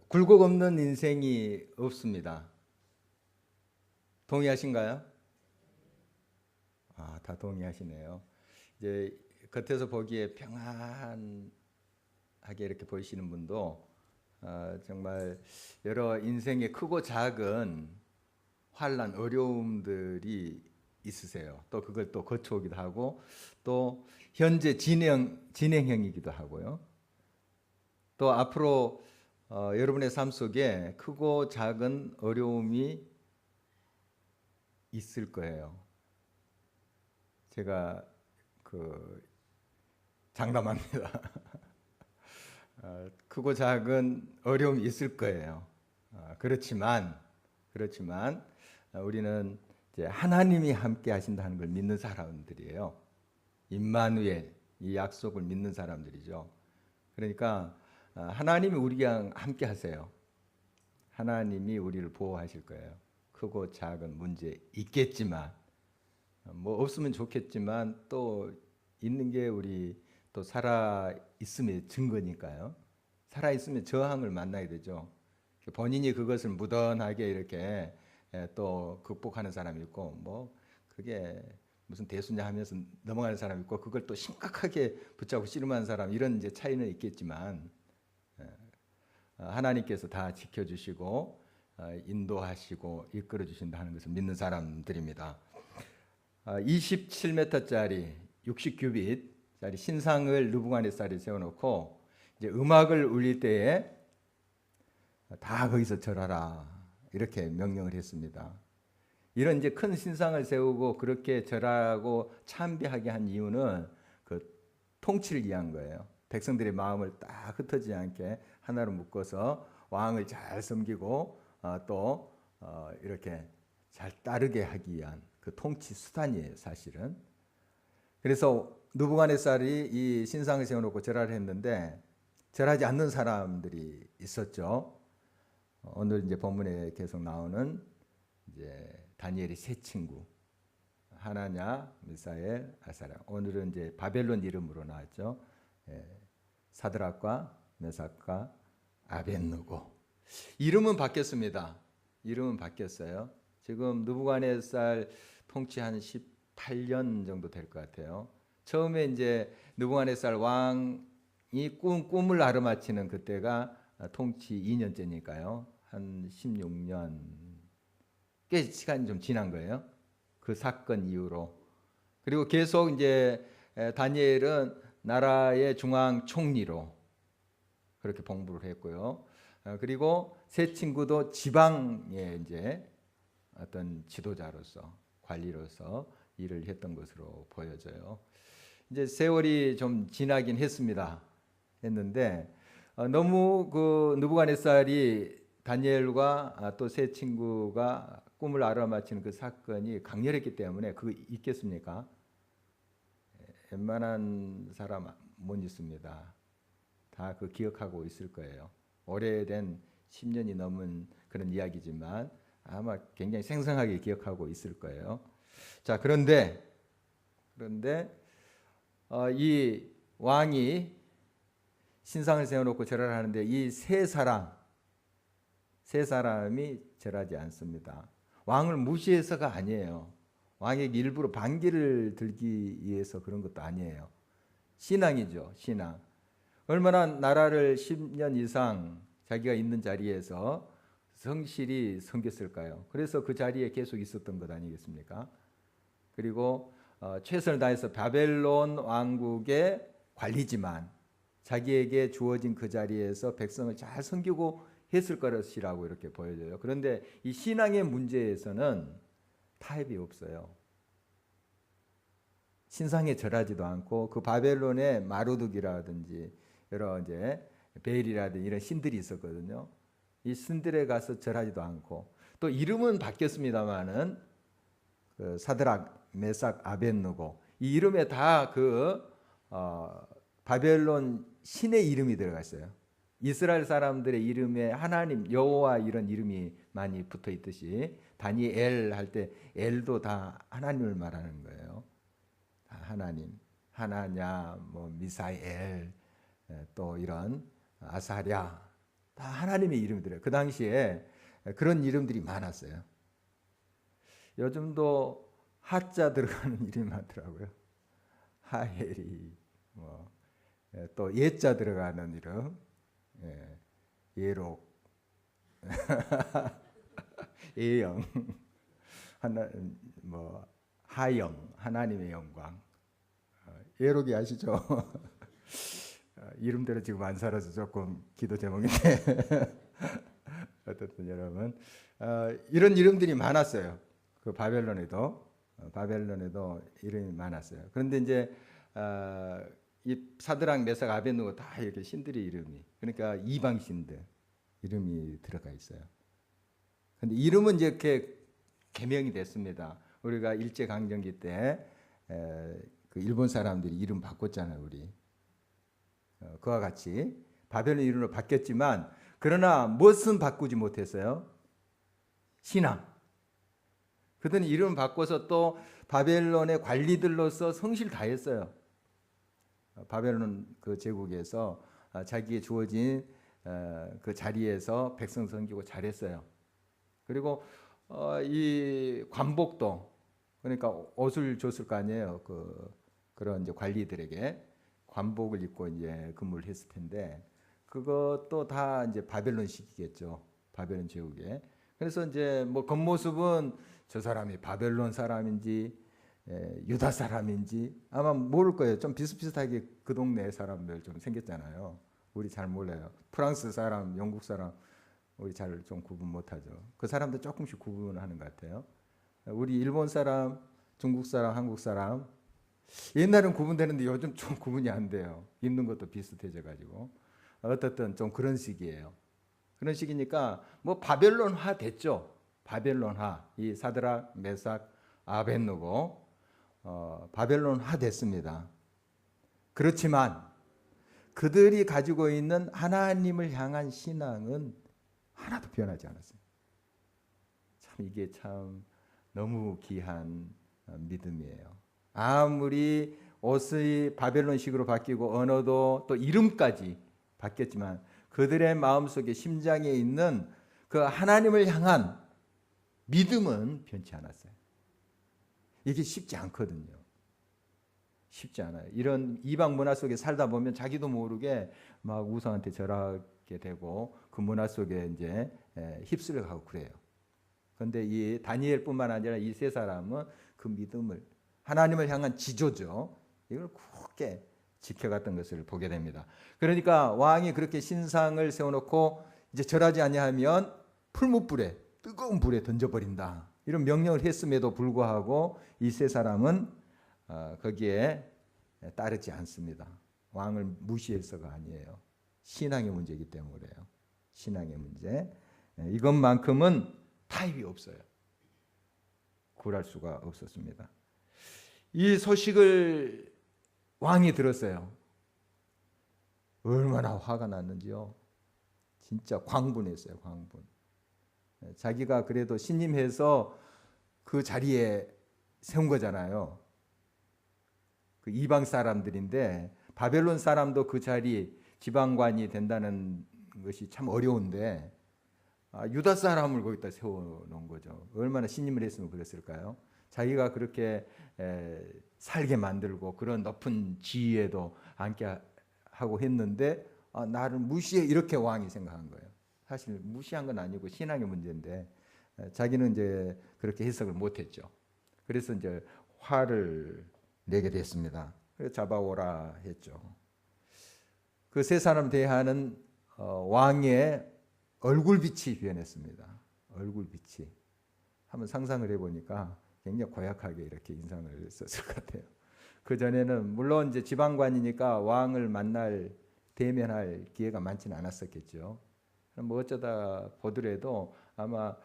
굴곡 없는 인생이 없습니다. 동의하신가요? 다 동의하시네요. 이제 겉에서 보기에 평안하게 이렇게 보이시는 분도 정말 여러 인생의 크고 작은 환난, 어려움들이 있으세요. 또 그걸 또 거쳐오기도 하고 또 현재 진행형이기도 하고요. 또 앞으로 여러분의 삶 속에 크고 작은 어려움이 있을 거예요. 제가 장담합니다. 크고 작은 어려움이 있을 거예요. 그렇지만 우리는 이제 하나님이 함께 하신다는 걸 믿는 사람들이에요. 임마누엘, 이 약속을 믿는 사람들이죠. 그러니까 하나님이 우리랑 함께 하세요. 하나님이 우리를 보호하실 거예요. 크고 작은 문제 있겠지만 뭐 없으면 좋겠지만 또 있는 게 우리 또 살아 있음의 증거니까요. 살아 있으면 저항을 만나야 되죠. 본인이 그것을 무던하게 이렇게 또 극복하는 사람이 있고 뭐 그게 무슨 대수냐 하면서 넘어가는 사람이 있고 그걸 또 심각하게 붙잡고 씨름하는 사람, 이런 이제 차이는 있겠지만 하나님께서 다 지켜주시고 인도하시고 이끌어 주신다는 것을 믿는 사람들입니다. 27m짜리 60규빗짜리 신상을 느부갓네살에 세워놓고 이제 음악을 울릴 때에 다 거기서 절하라 이렇게 명령을 했습니다. 이런 이제 큰 신상을 세우고 그렇게 절하고 참배하게 한 이유는 그 통치를 위한 거예요. 백성들의 마음을 딱 흩어지지 않게 하나로 묶어서 왕을 잘 섬기고 또 이렇게 잘 따르게 하기 위한 그 통치 수단이에요, 사실은. 그래서 느부갓네살이 이 신상을 세워놓고 절하를 했는데 절하지 않는 사람들이 있었죠. 오늘 이제 본문에 계속 나오는 이제 다니엘의 세 친구 하나냐, 미사엘, 아사랴. 오늘은 이제 바벨론 이름으로 나왔죠. 사드락과 메삭과 아벳느고. 이름은 바뀌었습니다. 이름은 바뀌었어요. 지금 느부갓네살 통치 한 18년 정도 될 것 같아요. 처음에 이제 느부갓네살 왕이 꿈을 아르마치는 그때가 통치 2년째니까요. 한 16년, 꽤 시간이 좀 지난 거예요. 그 사건 이후로. 그리고 계속 이제 다니엘은 나라의 중앙 총리로 그렇게 봉부를 했고요. 그리고 세 친구도 지방의 이제 어떤 지도자로서 관리로서 일을 했던 것으로 보여져요. 이제 세월이 좀 지나긴 했는데 너무 그 느부갓네살이 다니엘과 또 세 친구가 꿈을 알아맞히는 그 사건이 강렬했기 때문에 그거 있겠습니까? 웬만한 사람 못 있습니다. 다 그 기억하고 있을 거예요. 오래된 10년이 넘은 그런 이야기지만 아마 굉장히 생생하게 기억하고 있을 거예요. 자, 그런데 이 왕이 신상을 세워놓고 절을 하는데 이 세 사람이 절하지 않습니다. 왕을 무시해서가 아니에요. 왕에게 일부러 반기를 들기 위해서 그런 것도 아니에요. 신앙이죠, 신앙. 얼마나 나라를 10년 이상 자기가 있는 자리에서 성실히 섬겼을까요? 그래서 그 자리에 계속 있었던 것 아니겠습니까? 그리고 최선을 다해서 바벨론 왕국의 관리지만 자기에게 주어진 그 자리에서 백성을 잘 섬기고 했을 것이라고 이렇게 보여져요. 그런데 이 신앙의 문제에서는 타협이 없어요. 신상에 절하지도 않고 그 바벨론의 마루둑이라든지 여러 이제 베일이라든지 이런 신들이 있었거든요. 이 신들에 가서 절하지도 않고 또 이름은 바뀌었습니다만은 그 사드락, 메삭, 아벳느고 이 이름에 다 그 바벨론 신의 이름이 들어가 있어요. 이스라엘 사람들의 이름에 하나님, 여호와 이런 이름이 많이 붙어 있듯이 다니엘 할 때 엘도 다 하나님을 말하는 거예요. 하나님, 하나냐, 뭐 미사엘, 또 이런 아사랴 다 하나님의 이름이더래요. 그 당시에 그런 이름들이 많았어요. 요즘도 하자 들어가는 이름이 많더라고요. 하헬이, 또 예자 들어가는 이름, 예록, 예영, 하영, 하나님의 영광. 예록이 아시죠? 이름대로 지금 안 살아서 조금 기도 제목인데 어쨌든 여러분 이런 이름들이 많았어요. 그 바벨론에도 이름이 많았어요. 그런데 이제 이 사드락 메삭 아벳느고 다 이렇게 신들의 이름이, 그러니까 이방 신들 이름이 들어가 있어요. 근데 이름은 이제 이렇게 개명이 됐습니다. 우리가 일제 강점기 때 그 일본 사람들이 이름 바꿨잖아요, 우리. 그와 같이 바벨론 이름으로 바뀌었지만, 그러나 무엇은 바꾸지 못했어요? 신앙. 그들은 이름 바꿔서 또 바벨론의 관리들로서 성실 다했어요. 바벨론 그 제국에서 자기에 주어진 그 자리에서 백성 섬기고 잘했어요. 그리고 이 관복도, 그러니까 옷을 줬을 거 아니에요. 그런 이제 관리들에게 관복을 입고 이제 근무를 했을 텐데, 그것도 다 이제 바벨론식이겠죠. 바벨론 제국에. 그래서 이제 뭐 겉모습은 저 사람이 바벨론 사람인지 유다 사람인지 아마 모를 거예요. 좀 비슷비슷하게 그 동네 사람들 좀 생겼잖아요. 우리 잘 몰라요. 프랑스 사람, 영국 사람 우리 잘 좀 구분 못하죠. 그 사람도 조금씩 구분하는 것 같아요. 우리 일본 사람, 중국 사람, 한국 사람 옛날엔 구분되는데 요즘 좀 구분이 안 돼요. 입는 것도 비슷해져 가지고. 어떻든 좀 그런 식이에요. 그런 식이니까 뭐 바벨론화 됐죠. 바벨론화. 이 사드락, 메삭, 아벳느고 바벨론화 됐습니다. 그렇지만 그들이 가지고 있는 하나님을 향한 신앙은 하나도 변하지 않았어요. 참 이게 참 너무 귀한 믿음이에요. 아무리 옷의 바벨론식으로 바뀌고 언어도 또 이름까지 바뀌었지만 그들의 마음속에 심장에 있는 그 하나님을 향한 믿음은 변치 않았어요. 이게 쉽지 않거든요. 쉽지 않아요. 이런 이방 문화 속에 살다 보면 자기도 모르게 막 우상한테 절하게 되고 그 문화 속에 이제 휩쓸려 가고 그래요. 그런데 이 다니엘뿐만 아니라 이 세 사람은 그 믿음을, 하나님을 향한 지조죠. 이걸 굳게 지켜갔던 것을 보게 됩니다. 그러니까 왕이 그렇게 신상을 세워놓고 이제 절하지 아니하면 풀무불에, 뜨거운 불에 던져버린다, 이런 명령을 했음에도 불구하고 이 세 사람은 거기에 따르지 않습니다. 왕을 무시해서가 아니에요. 신앙의 문제이기 때문에 그래요. 신앙의 문제. 이것만큼은 타협이 없어요. 굴할 수가 없었습니다. 이 소식을 왕이 들었어요. 얼마나 화가 났는지요. 진짜 광분했어요. 광분. 자기가 그래도 신임해서 그 자리에 세운 거잖아요. 그 이방 사람들인데 바벨론 사람도 그 자리 지방관이 된다는 것이 참 어려운데 유다 사람을 거기다 세워놓은 거죠. 얼마나 신임을 했으면 그랬을까요? 자기가 그렇게 살게 만들고 그런 높은 지위에도 앉게 하고 했는데 나를 무시해, 이렇게 왕이 생각한 거예요. 사실 무시한 건 아니고 신앙의 문제인데 자기는 이제 그렇게 해석을 못했죠. 그래서 이제 화를 내게 됐습니다. 그래서 잡아오라 했죠. 그 세 사람 대하는 왕의 얼굴빛이 변했습니다. 얼굴빛이. 한번 상상을 해보니까 굉장히 고약하게 이렇게 인상을 썼을 것 같아요. 그 전에는 물론 이제 지방관이니까 왕을 만날, 대면할 기회가 많지는 않았었겠죠. 뭐 어쩌다 보더라도 아마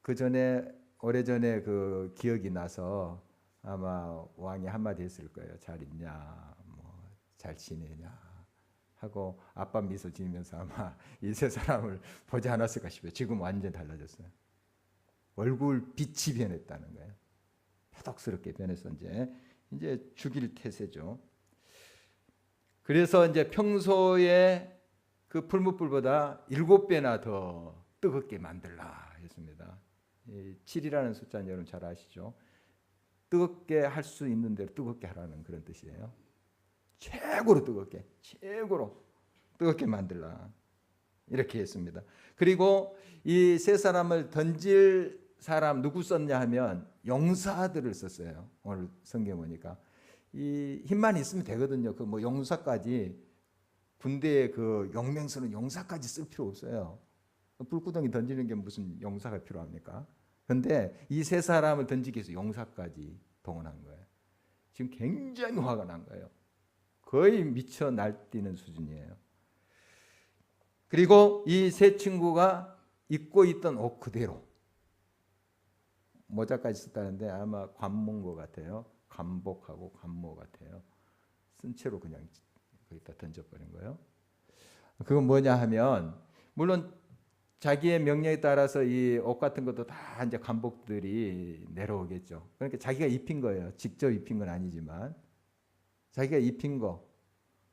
그 전에, 오래전에 그 기억이 나서 아마 왕이 한마디 했을 거예요. 잘 있냐, 뭐 잘 지내냐 하고 아빠 미소 지으면서 아마 이 세 사람을 보지 않았을까 싶어요. 지금 완전 달라졌어요. 얼굴 빛이 변했다는 거예요. 표독스럽게 변해서 이제 죽일 태세죠. 그래서 이제 평소에 그 풀무불보다 7배나 더 뜨겁게 만들라 했습니다. 7이라는 숫자는 여러분 잘 아시죠? 뜨겁게 할 수 있는 대로 뜨겁게 하라는 그런 뜻이에요. 최고로 뜨겁게, 최고로 뜨겁게 만들라 이렇게 했습니다. 그리고 이 세 사람을 던질 사람 누구 썼냐 하면 용사들을 썼어요. 오늘 성경 보니까 이 힘만 있으면 되거든요. 그 뭐 용사까지 군대의 그 용맹스러운 용사까지 쓸 필요 없어요. 불구덩이 던지는 게 무슨 용사가 필요합니까? 그런데 이 세 사람을 던지기 위해서 용사까지 동원한 거예요. 지금 굉장히 화가 난 거예요. 거의 미쳐 날뛰는 수준이에요. 그리고 이 세 친구가 입고 있던 옷 그대로 모자까지 썼다는데 아마 관모인 것 같아요. 관복하고 관모 같아요. 쓴 채로 그냥 거기다 던져버린 거예요. 그건 뭐냐 하면 물론 자기의 명령에 따라서 이 옷 같은 것도 다 이제 관복들이 내려오겠죠. 그러니까 자기가 입힌 거예요. 직접 입힌 건 아니지만 자기가 입힌 거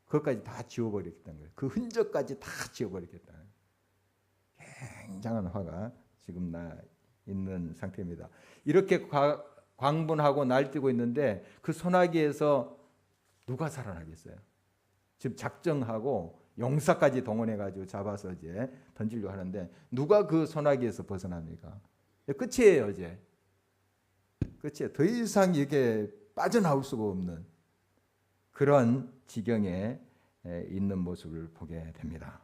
그것까지 다 지워버리겠다는 거예요. 그 흔적까지 다 지워버리겠다는 굉장한 화가 지금 나 있는 상태입니다. 이렇게 광분하고 날뛰고 있는데 그 소나기에서 누가 살아나겠어요? 지금 작정하고 용사까지 동원해가지고 잡아서 이제 던지려고 하는데 누가 그 소나기에서 벗어납니까? 끝이에요 이제. 끝이에요. 더 이상 이게 빠져나올 수가 없는 그런 지경에 있는 모습을 보게 됩니다.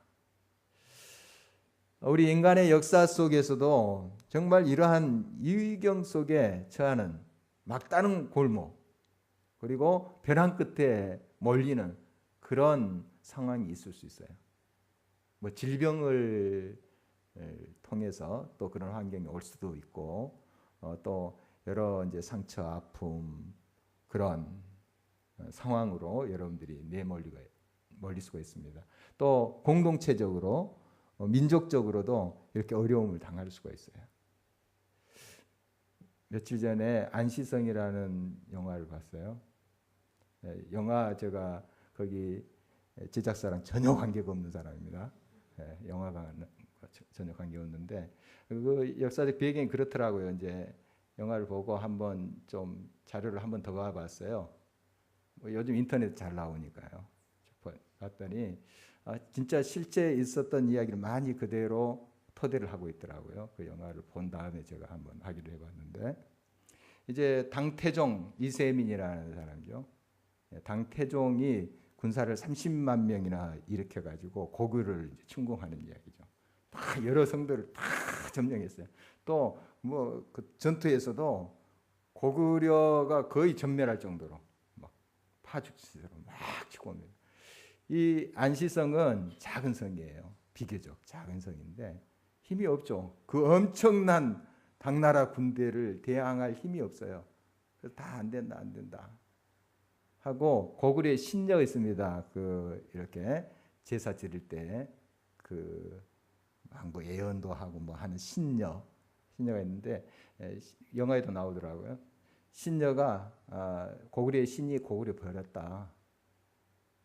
우리 인간의 역사 속에서도 정말 이러한 위경 속에 처하는 막다른 골목 그리고 벼랑 끝에 몰리는 그런 상황이 있을 수 있어요. 뭐 질병을 통해서 또 그런 환경이 올 수도 있고 또 여러 이제 상처, 아픔 그런 상황으로 여러분들이 몰릴 수가 있습니다. 또 공동체적으로 민족적으로도 이렇게 어려움을 당할 수가 있어요. 며칠 전에 안시성이라는 영화를 봤어요. 영화 제가 거기 제작사랑 전혀 관계가 없는 사람입니다. 영화가 전혀 관계가 없는데 그 역사적 배경이 그렇더라고요. 이제 영화를 보고 한번 좀 자료를 한번 더 봐봤어요. 뭐 요즘 인터넷 잘 나오니까요. 봤더니 진짜 실제 있었던 이야기를 많이 그대로 토대를 하고 있더라고요. 그 영화를 본 다음에 제가 한번 확인을 해봤는데 이제 당태종 이세민이라는 사람이죠. 당태종이 군사를 30만 명이나 일으켜가지고 고구려를 침공하는 이야기죠. 다 여러 성들을 다 점령했어요. 또 뭐 그 전투에서도 고구려가 거의 전멸할 정도로 막 파죽지세로 막 치고 옵니다. 이 안시성은 작은 성이에요. 비교적 작은 성인데 힘이 없죠. 그 엄청난 당나라 군대를 대항할 힘이 없어요. 그래서 다 안 된다, 안 된다 하고 고구려의 신녀가 있습니다. 그 이렇게 제사 지낼 때 그 뭐 예언도 하고 뭐 하는 신녀가 있는데 영화에도 나오더라고요. 신녀가 고구려의 신이 고구려 버렸다.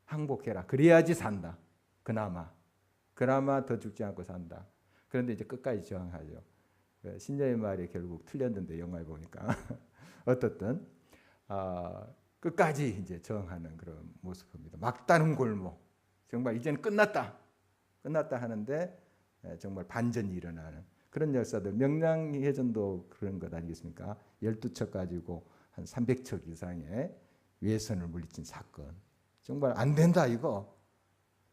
항복해라. 그래야지 산다. 그나마 더 죽지 않고 산다. 그런데 이제 끝까지 저항하죠. 신녀의 말이 결국 틀렸는데 영화에 보니까 어떻든 끝까지 이제 저항하는 그런 모습입니다. 막다른 골목. 정말 이제는 끝났다 하는데 정말 반전이 일어나는 그런 역사들. 명량해전도 그런 것 아니겠습니까? 12척 가지고 한 300척 이상의 위해선을 물리친 사건. 정말 안 된다 이거.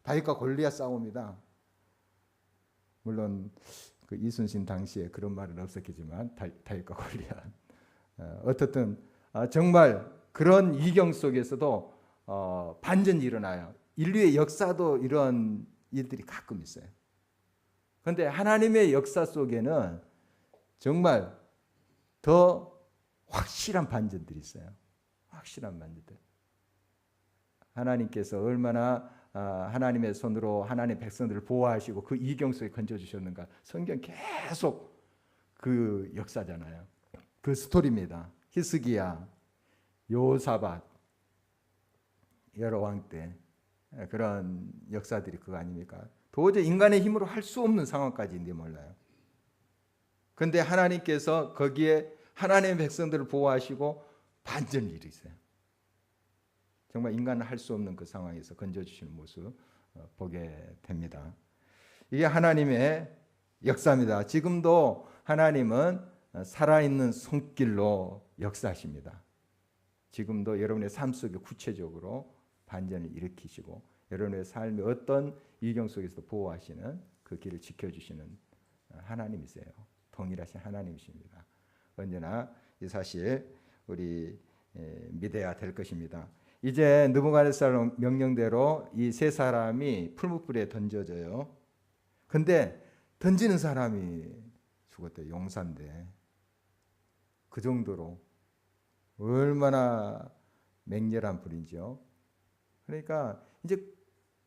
다윗과 골리앗 싸움이다. 물론 그 이순신 당시에 그런 말은 없었겠지만 다윗과 골리앗. 어떻든 정말 그런 위경 속에서도 반전이 일어나요. 인류의 역사도 이런 일들이 가끔 있어요. 그런데 하나님의 역사 속에는 정말 더 확실한 반전들이 있어요. 확실한 반전들. 하나님께서 얼마나 하나님의 손으로 하나님의 백성들을 보호하시고 그 이경 속에 건져주셨는가. 성경 계속 그 역사잖아요. 그 스토리입니다. 히스기야, 여호사밧, 여러 왕 때 그런 역사들이 그거 아닙니까? 도저히 인간의 힘으로 할 수 없는 상황까지인데 몰라요. 그런데 하나님께서 거기에 하나님의 백성들을 보호하시고 반전을 일으키세요. 정말 인간은 할 수 없는 그 상황에서 건져주시는 모습 보게 됩니다. 이게 하나님의 역사입니다. 지금도 하나님은 살아있는 손길로 역사하십니다. 지금도 여러분의 삶 속에 구체적으로 반전을 일으키시고 여러분의 삶의 어떤 위경 속에서도 보호하시는 그 길을 지켜주시는 하나님이세요. 동일하신 하나님이십니다. 언제나 이 사실 우리 믿어야 될 것입니다. 이제 느부갓네살 명령대로 이 세 사람이 풀무불에 던져져요. 근데 던지는 사람이 죽었대요. 용사인데. 그 정도로 얼마나 맹렬한 불이죠. 그러니까 이제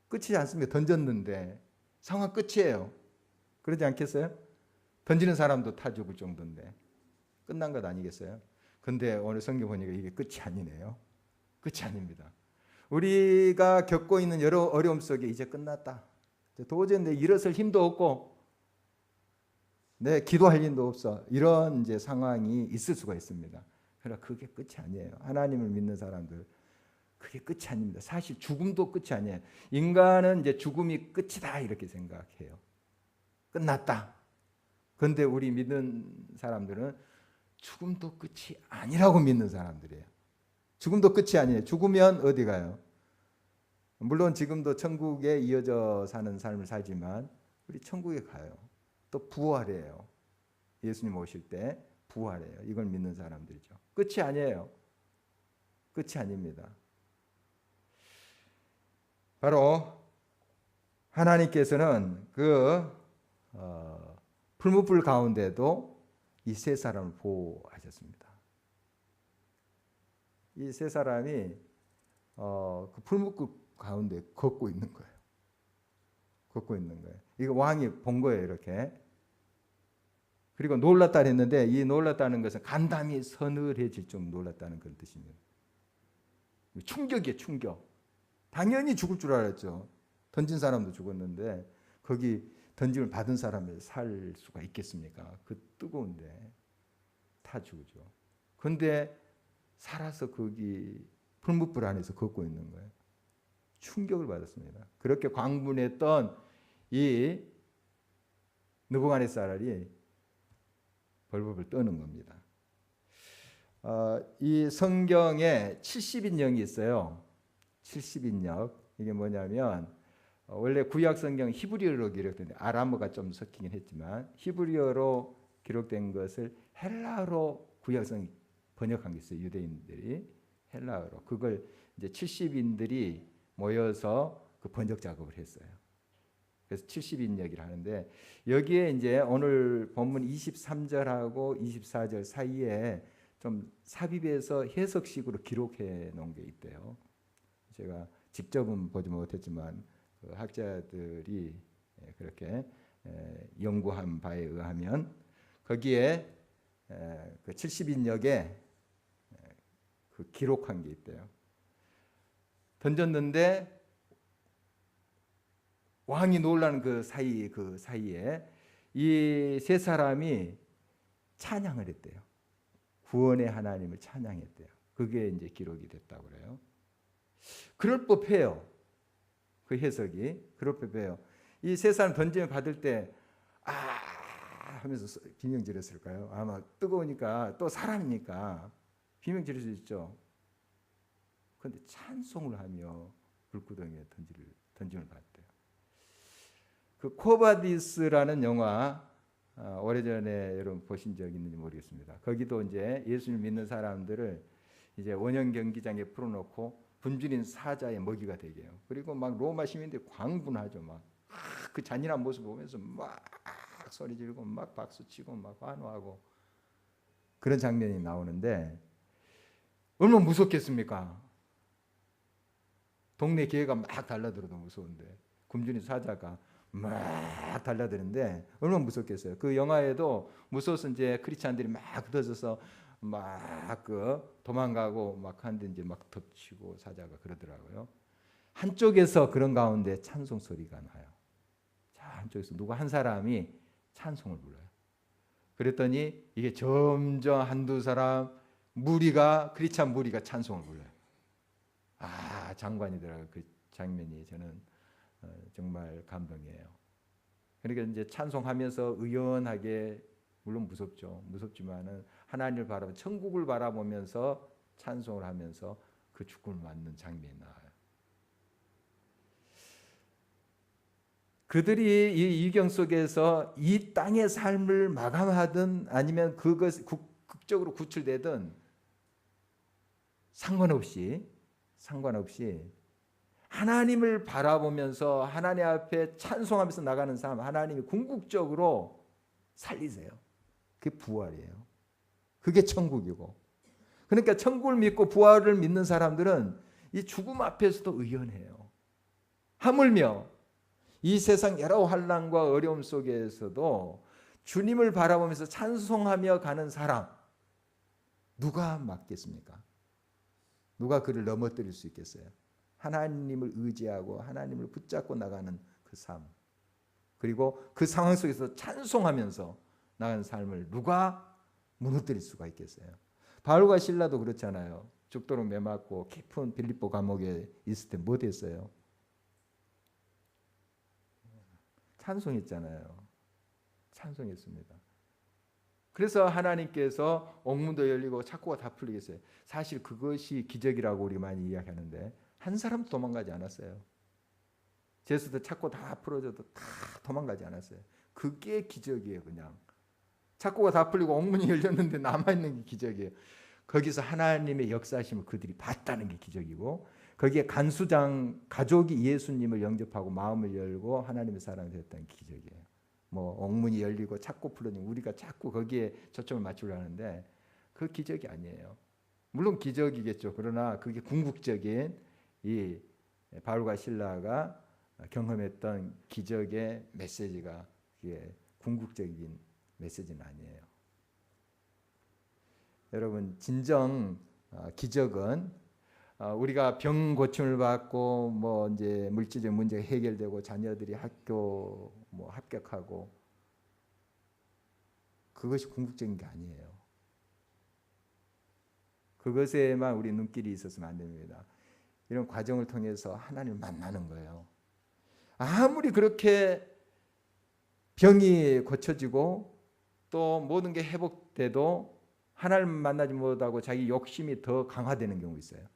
끝이지 않습니까? 던졌는데 상황 끝이에요. 그러지 않겠어요? 던지는 사람도 타 죽을 정도인데 끝난 것 아니겠어요? 근데 오늘 성경 보니까 이게 끝이 아니네요. 끝이 아닙니다. 우리가 겪고 있는 여러 어려움 속에 이제 끝났다. 도저히 내 일어설 힘도 없고 내 기도할 힘도 없어. 이런 이제 상황이 있을 수가 있습니다. 그러나 그게 끝이 아니에요. 하나님을 믿는 사람들 그게 끝이 아닙니다. 사실 죽음도 끝이 아니에요. 인간은 이제 죽음이 끝이다 이렇게 생각해요. 끝났다. 그런데 우리 믿는 사람들은 죽음도 끝이 아니라고 믿는 사람들이에요. 죽음도 끝이 아니에요. 죽으면 어디 가요? 물론 지금도 천국에 이어져 사는 삶을 살지만 우리 천국에 가요. 또 부활해요. 예수님 오실 때 부활해요. 이걸 믿는 사람들이죠. 끝이 아니에요. 끝이 아닙니다. 바로 하나님께서는 그 풀무불 가운데도 이 세 사람을 보호하셨습니다. 이 세 사람이 그 풀무불 가운데 걷고 있는 거예요. 걷고 있는 거예요. 이거 왕이 본 거예요, 이렇게. 그리고 놀랐다 했는데 이 놀랐다는 것은 간담이 서늘해질 정도 놀랐다는 그런 뜻입니다. 충격이에요, 충격. 당연히 죽을 줄 알았죠. 던진 사람도 죽었는데 거기 던짐을 받은 사람이 살 수가 있겠습니까? 그 뜨거운데 다 죽죠. 그런데 살아서 거기 풀무불 안에서 걷고 있는 거예요. 충격을 받았습니다. 그렇게 광분했던 이 느부갓네살이 벌벌 떠는 겁니다. 이 성경에 70인역이 있어요. 70인역. 이게 뭐냐면 원래 구약 성경 히브리어로 기록된 아람어가 좀 섞이긴 했지만 히브리어로 기록된 것을 헬라어로 구약성 번역한 게 있어요. 유대인들이 헬라어로 그걸 이제 70인들이 모여서 그 번역 작업을 했어요. 그래서 70인역이라 하는데 여기에 이제 오늘 본문 23절하고 24절 사이에 좀 삽입해서 해석식으로 기록해 놓은 게 있대요. 제가 직접은 보지 못했지만 그 학자들이 그렇게 연구한 바에 의하면 거기에 그 70인역에 그 기록한 게 있대요. 던졌는데 왕이 놀라는 그 사이에 이 세 사람이 찬양을 했대요. 구원의 하나님을 찬양했대요. 그게 이제 기록이 됐다고 그래요. 그럴 법해요. 그 해석이 그럴 법해요. 이 세 사람 던짐을 받을 때 하면서 비명 지렀을까요? 아마 뜨거우니까 또 사람이니까 비명 지를 수 있죠. 그런데 찬송을 하며 불구덩이에 던짐을 받대요. 그 코바디스라는 영화 오래전에 여러분 보신 적 있는지 모르겠습니다. 거기도 이제 예수를 믿는 사람들을 이제 원형 경기장에 풀어놓고 굶주린 사자의 먹이가 되게 해요. 그리고 막 로마 시민들이 광분하죠. 막 그 잔인한 모습 보면서 막 소리 지르고 막 박수 치고 막 환호하고 그런 장면이 나오는데 얼마나 무섭겠습니까? 동네 개가 막 달라들어도 무서운데 굶주린 사자가 막 달라드는데 얼마나 무섭겠어요. 그 영화에도 무서워서 이제 크리스찬들이 막 흩어져서 막 도망가고 막 하는데 이제 막 덮치고 사자가 그러더라고요. 한쪽에서 그런 가운데 찬송 소리가 나요. 한쪽에서 누가 한 사람이 찬송을 불러요. 그랬더니 이게 점점 한두 사람 무리가 크리스찬 무리가 찬송을 불러요. 장관이더라고요. 그 장면이 저는 정말 감동이에요. 그러니까 이제 찬송하면서 의연하게, 물론 무섭지만은 하나님을 바라보며 천국을 바라보면서 찬송을 하면서 그 죽음을 맞는 장면이 나와요. 그들이 이 위경 속에서 이 땅의 삶을 마감하든 아니면 그것 극적으로 구출되든 상관없이 하나님을 바라보면서 하나님 앞에 찬송하면서 나가는 삶, 하나님이 궁극적으로 살리세요. 그게 부활이에요. 그게 천국이고. 그러니까 천국을 믿고 부활을 믿는 사람들은 이 죽음 앞에서도 의연해요. 하물며 이 세상 여러 환난과 어려움 속에서도 주님을 바라보면서 찬송하며 가는 사람, 누가 막겠습니까? 누가 그를 넘어뜨릴 수 있겠어요? 하나님을 의지하고 하나님을 붙잡고 나가는 그 삶, 그리고 그 상황 속에서 찬송하면서 나가는 삶을 누가 무너뜨릴 수가 있겠어요? 바울과 실라도 그렇잖아요. 죽도록 매맞고 깊은 빌립보 감옥에 있을 때 뭐 됐어요? 찬송했잖아요. 찬송했습니다. 그래서 하나님께서 옥문도 열리고 착고가 다 풀리겠어요. 사실 그것이 기적이라고 우리 많이 이야기하는데 한 사람도 도망가지 않았어요. 제수도 찾고 다 풀어져도 다 도망가지 않았어요. 그게 기적이에요. 그냥 찾고가 다 풀리고 옥문이 열렸는데 남아있는 게 기적이에요. 거기서 하나님의 역사심을 그들이 봤다는 게 기적이고, 거기에 간수장 가족이 예수님을 영접하고 마음을 열고 하나님의 사람이 됐다는 게 기적이에요. 뭐 옥문이 열리고 찾고 풀리니 우리가 자꾸 거기에 초점을 맞추려 하는데 그 기적이 아니에요. 물론 기적이겠죠. 그러나 그게 궁극적인 이 바울과 실라가 경험했던 기적의 메시지가 그게 궁극적인 메시지는 아니에요. 여러분, 진정 기적은 우리가 병 고침을 받고 뭐 이제 물질적 문제가 해결되고 자녀들이 학교 뭐 합격하고, 그것이 궁극적인 게 아니에요. 그것에만 우리 눈길이 있었으면 안 됩니다. 이런 과정을 통해서 하나님을 만나는 거예요. 아무리 그렇게 병이 고쳐지고 또 모든 게 회복돼도 하나님 만나지 못하고 자기 욕심이 더 강화되는 경우 있어요.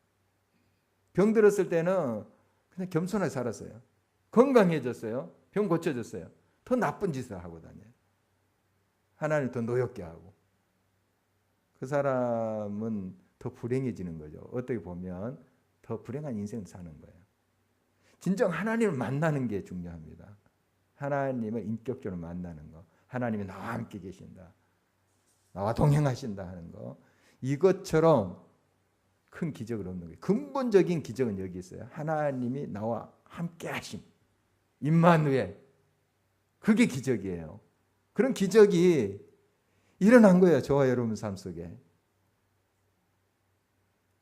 병 들었을 때는 그냥 겸손하게 살았어요. 건강해졌어요. 병 고쳐졌어요. 더 나쁜 짓을 하고 다녀요. 하나님을 더 노엽게 하고. 그 사람은 더 불행해지는 거죠. 어떻게 보면 더 불행한 인생을 사는 거예요. 진정 하나님을 만나는 게 중요합니다. 하나님을 인격적으로 만나는 거. 하나님이 나와 함께 계신다. 나와 동행하신다 하는 거. 이것처럼 큰 기적을 얻는 거예요. 근본적인 기적은 여기 있어요. 하나님이 나와 함께 하심. 임마누엘. 그게 기적이에요. 그런 기적이 일어난 거예요. 저와 여러분 삶 속에.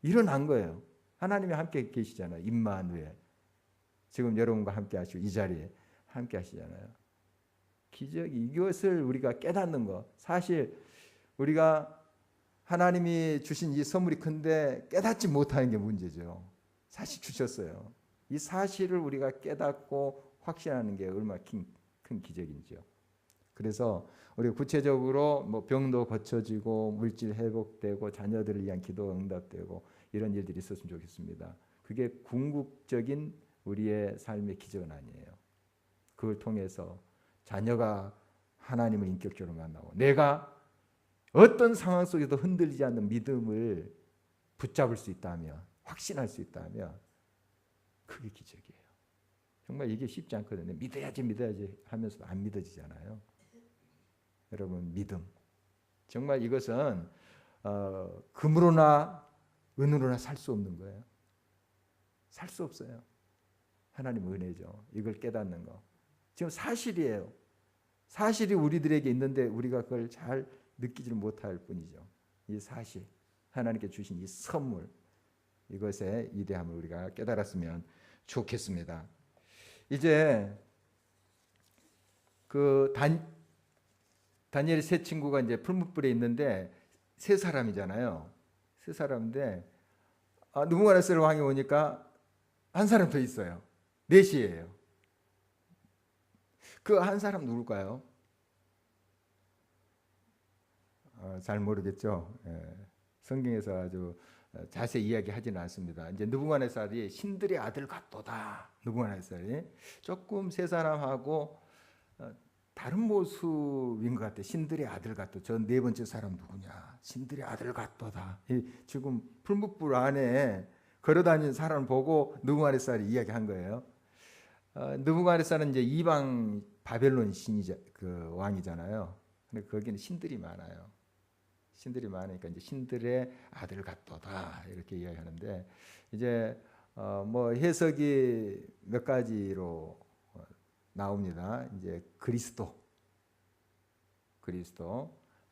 일어난 거예요. 하나님이 함께 계시잖아요. 임마누엘. 지금 여러분과 함께 하시고 이 자리에 함께 하시잖아요. 기적이, 이것을 우리가 깨닫는 거. 사실 우리가 하나님이 주신 이 선물이 큰데 깨닫지 못하는 게 문제죠. 사실 주셨어요. 이 사실을 우리가 깨닫고 확신하는 게 얼마나 큰 기적인지요. 그래서 우리가 구체적으로 뭐 병도 고쳐지고 물질 회복되고 자녀들을 위한 기도 응답되고 이런 일들이 있었으면 좋겠습니다. 그게 궁극적인 우리의 삶의 기적은 아니에요. 그걸 통해서 자녀가 하나님을 인격적으로 만나고 내가 어떤 상황 속에도 흔들리지 않는 믿음을 붙잡을 수 있다면, 확신할 수 있다면 그게 기적이에요. 정말 이게 쉽지 않거든요. 믿어야지 하면서도 안 믿어지잖아요. 여러분, 믿음. 정말 이것은 금으로나 은으로나 살 수 없는 거예요. 살 수 없어요. 하나님 은혜죠. 이걸 깨닫는 거. 지금 사실이에요. 사실이 우리들에게 있는데 우리가 그걸 잘 느끼지를 못할 뿐이죠. 이 사실, 하나님께 주신 이 선물, 이것의 위대함을 우리가 깨달았으면 좋겠습니다. 이제 그 다니엘의 세 친구가 이제 풀무불에 있는데 세 사람이잖아요. 세 사람인데 느부갓네살 왕이 오니까 한 사람 더 있어요. 넷이에요. 그 한 사람 누굴까요? 잘 모르겠죠. 성경에서 아주 자세히 이야기하지는 않습니다. 이제 느부갓네살이 신들의 아들 같도다. 느부갓네살이 조금 세 사람하고 다른 모습인 것 같아. 신들의 아들 같도. 저 네 번째 사람 누구냐? 신들의 아들 같도다. 지금 풀무불 안에 걸어다니는 사람을 보고 느부갓네살이 이야기한 거예요. 느부갓네살은 이제 이방 바벨론 그 왕이잖아요. 근데 거기는 신들이 많아요. 신들이 많으니까 이제 신들의 아들 같도다 이렇게 이야기하는데 이제 뭐 해석이 몇 가지로 나옵니다. 이제 그리스도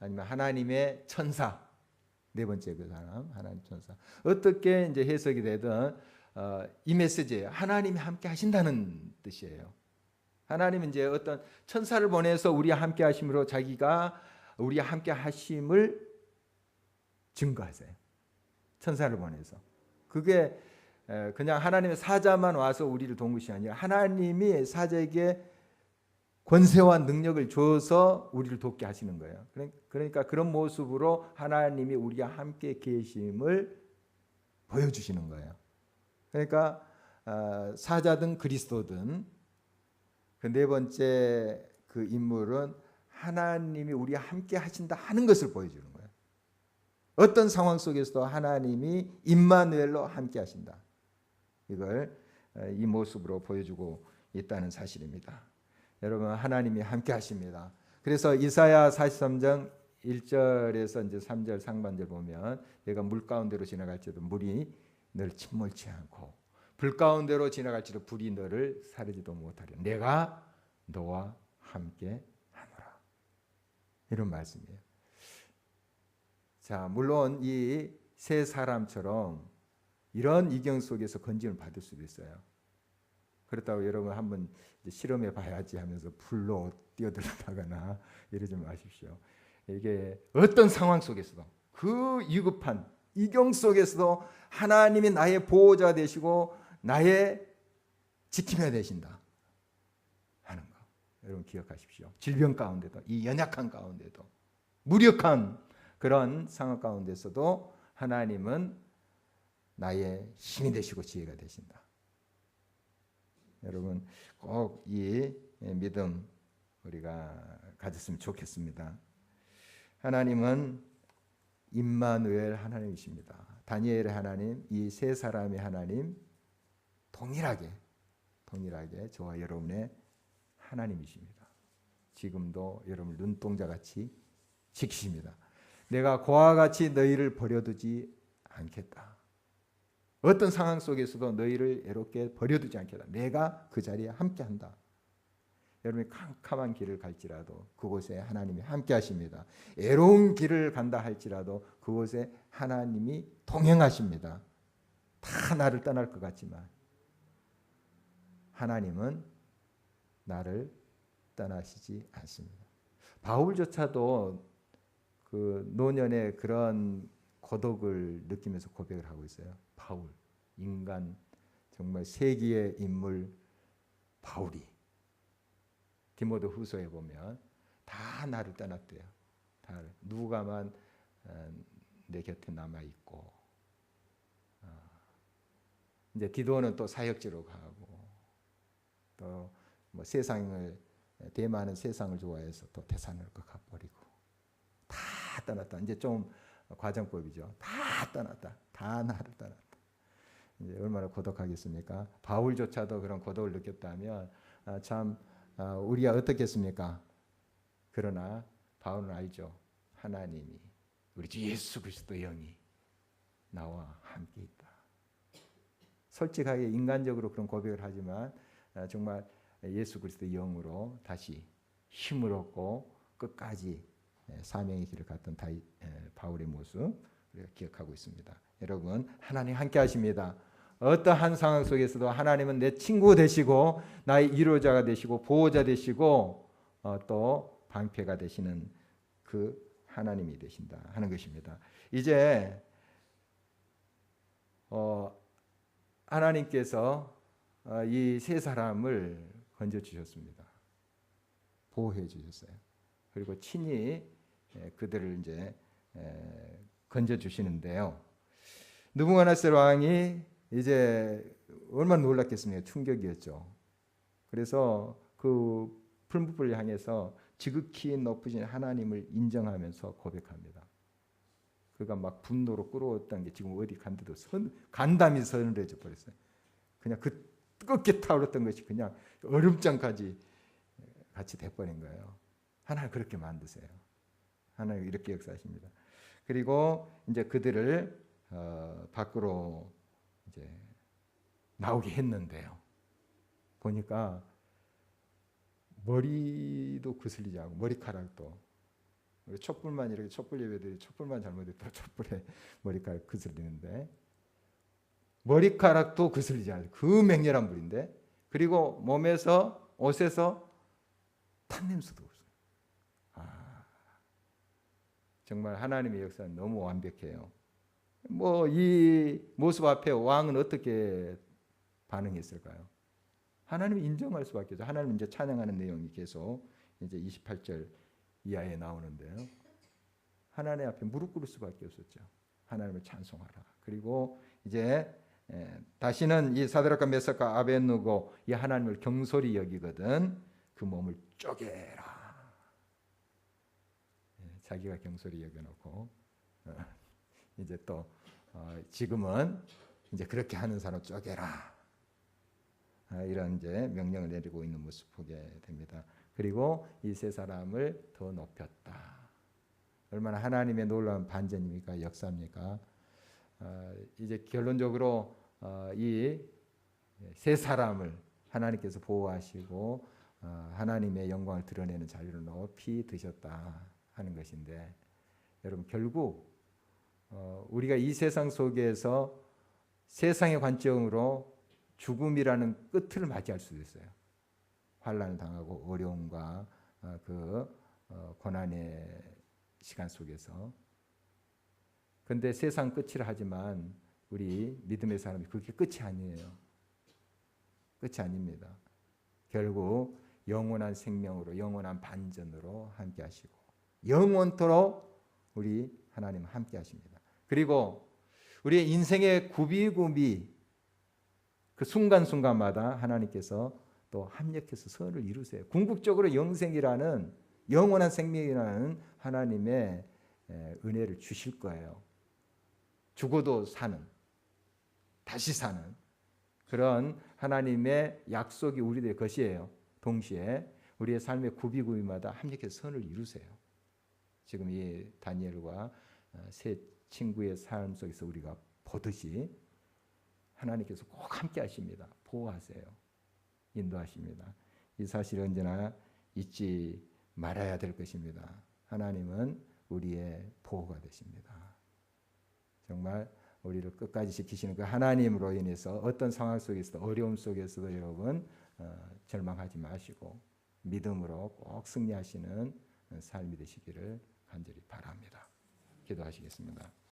아니면 하나님의 천사 네 번째 그 사람 하나님 천사 어떻게 이제 해석이 되든 이 메시지예요. 하나님이 함께 하신다는 뜻이에요. 하나님은 이제 어떤 천사를 보내서 우리와 함께 하심으로 자기가 우리와 함께 하심을 증거하세요. 천사를 보내서. 그게 그냥 하나님의 사자만 와서 우리를 도운 것이 아니라 하나님이 사자에게 권세와 능력을 줘서 우리를 돕게 하시는 거예요. 그러니까 그런 모습으로 하나님이 우리와 함께 계심을 보여주시는 거예요. 그러니까 사자든 그리스도든 그 네 번째 그 인물은 하나님이 우리와 함께 하신다 하는 것을 보여주는 거예요. 어떤 상황 속에서도 하나님이 임마누엘로 함께 하신다. 이걸 이 모습으로 보여주고 있다는 사실입니다. 여러분 하나님이 함께 하십니다. 그래서 이사야 43장 1절에서 이제 3절 상반절 보면 내가 물 가운데로 지나갈지라도 물이 널 침몰치 않고 불 가운데로 지나갈지라도 불이 너를 사르지도 못하려 내가 너와 함께 하노라. 이런 말씀이에요. 자, 물론 이 세 사람처럼 이런 이경 속에서 건짐을 받을 수도 있어요. 그렇다고 여러분 한번 실험해 봐야지 하면서 불로 뛰어들어가거나 이러지 마십시오. 이게 어떤 상황 속에서도 그 위급한 이경 속에서도 하나님이 나의 보호자 되시고 나의 지킴해 되신다 하는 거 여러분 기억하십시오. 질병 가운데도 이 연약한 가운데도 무력한 그런 상황 가운데서도 하나님은 나의 힘이 되시고 지혜가 되신다. 여러분 꼭 이 믿음 우리가 가졌으면 좋겠습니다. 하나님은 임마누엘 하나님이십니다. 다니엘의 하나님, 이 세 사람의 하나님 동일하게 저와 여러분의 하나님이십니다. 지금도 여러분을 눈동자같이 지키십니다. 내가 고와 같이 너희를 버려두지 않겠다. 어떤 상황 속에서도 너희를 애롭게 버려두지 않겠다. 내가 그 자리에 함께한다. 여러분이 캄캄한 길을 갈지라도 그곳에 하나님이 함께 하십니다. 애로운 길을 간다 할지라도 그곳에 하나님이 동행하십니다. 다 나를 떠날 것 같지만 하나님은 나를 떠나시지 않습니다. 바울조차도 그 노년의 그런 고독을 느끼면서 고백을 하고 있어요. 바울, 인간 정말 세기의 인물 바울이 디모데 후서에 보면 다 나를 떠났대요. 다 누가만 내 곁에 남아 있고 이제 디도는 또 사역지로 가고 또 뭐 세상을 대만은 세상을 좋아해서 또 대산을 가버리고 다 떠났다. 이제 좀 과정법이죠. 다 떠났다. 다 나를 떠났다. 이제 얼마나 고독하겠습니까? 바울조차도 그런 고독을 느꼈다면 참 우리가 어떻겠습니까? 그러나 바울은 알죠. 하나님이 우리 주 예수 그리스도의 영이 나와 함께 있다. 솔직하게 인간적으로 그런 고백을 하지만 정말 예수 그리스도의 영으로 다시 힘을 얻고 끝까지 사명의 길을 갔던 바울의 모습 우리가 기억하고 있습니다. 여러분 하나님 함께 하십니다. 어떠한 상황 속에서도 하나님은 내 친구 되시고 나의 위로자가 되시고 보호자 되시고 또 방패가 되시는 그 하나님이 되신다 하는 것입니다. 이제 하나님께서 이 세 사람을 건져 주셨습니다. 보호해 주셨어요. 그리고 친히 그들을 이제 건져 주시는데요. 느부갓네살 왕이 이제 얼마나 놀랐겠습니까? 충격이었죠. 그래서 그 풀무불을 향해서 지극히 높으신 하나님을 인정하면서 고백합니다. 그가 막 분노로 끌어왔던 게 지금 어디 간데도 간담이 서늘해져 버렸어요. 그냥 그 뜨겁게 타오르던 것이 그냥 얼음장까지 같이 돼버린 거예요. 하나님 그렇게 만드세요. 하나님 이렇게 역사하십니다. 그리고 이제 그들을 밖으로 이제 나오게 했는데요. 보니까 머리도 거슬리지 않고 머리카락도 촛불만 이렇게 촛불 예배들이 촛불만 잘못했다 촛불에 머리카락 거슬리는데 머리카락도 거슬리지 않아요. 그 맹렬한 불인데 그리고 몸에서 옷에서 탄 냄새도 없어요. 정말 하나님의 역사는 너무 완벽해요. 뭐 이 모습 앞에 왕은 어떻게 반응했을까요? 하나님이 인정할 수밖에 없죠. 하나님 이제 찬양하는 내용이 계속 이제 28절 이하에 나오는데요. 하나님 앞에 무릎 꿇을 수밖에 없었죠. 하나님을 찬송하라. 그리고 이제 다시는 이 사드락과 메삭과 아벳느고 이 하나님을 경솔히 여기거든 그 몸을 쪼개라. 자기가 경솔히 여겨놓고 이제 또 지금은 이제 그렇게 하는 사람 쪼개라. 이런 이제 명령을 내리고 있는 모습 보게 됩니다. 그리고 이 세 사람을 더 높였다. 얼마나 하나님의 놀라운 반전입니까? 역사입니까? 이제 결론적으로 이 세 사람을 하나님께서 보호하시고 하나님의 영광을 드러내는 자리로 높이 드셨다 하는 것인데 여러분 결국 우리가 이 세상 속에서 세상의 관점으로 죽음이라는 끝을 맞이할 수도 있어요. 환난을 당하고 어려움과 그 고난의 시간 속에서. 그런데 세상 끝이라 하지만 우리 믿음의 사람이 그게 끝이 아니에요. 끝이 아닙니다. 결국 영원한 생명으로 영원한 반전으로 함께 하시고 영원토록 우리 하나님은 함께 하십니다. 그리고 우리의 인생의 굽이굽이 그 순간순간마다 하나님께서 또 합력해서 선을 이루세요. 궁극적으로 영생이라는 영원한 생명이라는 하나님의 은혜를 주실 거예요. 죽어도 사는, 다시 사는 그런 하나님의 약속이 우리들의 것이에요. 동시에 우리의 삶의 굽이굽이마다 함력해서 선을 이루세요. 지금 이 다니엘과 세 친구의 삶 속에서 우리가 보듯이 하나님께서 꼭 함께 하십니다. 보호하세요. 인도하십니다. 이 사실을 언제나 잊지 말아야 될 것입니다. 하나님은 우리의 보호가 되십니다. 정말 우리를 끝까지 지키시는 그 하나님으로 인해서 어떤 상황 속에서도 어려움 속에서도 여러분 절망하지 마시고 믿음으로 꼭 승리하시는 삶이 되시기를 간절히 바랍니다. 기도하시겠습니다.